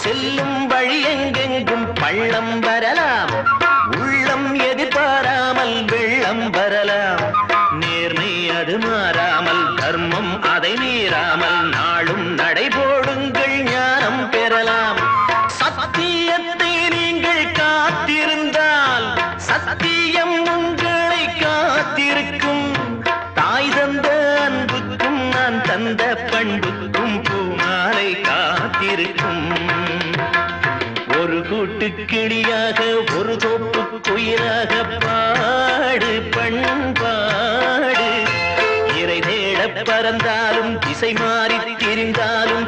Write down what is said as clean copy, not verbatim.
செல்லும் வழி எங்கெங்கும் பள்ளம் வரலாம், உள்ளம் எதிர்பாராமல் வெள்ளம் வரலாம். நேர்மை அது மாறாமல், தர்மம் அதை மீறாமல், நாளும் நடைபோடுங்கள் ஞானம் பெறலாம். சத்தியத்தை நீங்கள் காத்திருந்தால் சத்தியம் உங்களை காத்திருக்கும். தாய் தந்த அன்புக்கும் நான் தந்த பண்புக்கும் பூமாலை காத்திருக்கும். ஒரு கூட்டு கிளியாக ஒரு தோப்பு குயிலாக பாடு பண்பாடு. இறை தேட பறந்தாலும் திசை மாறி திரிந்தாலும்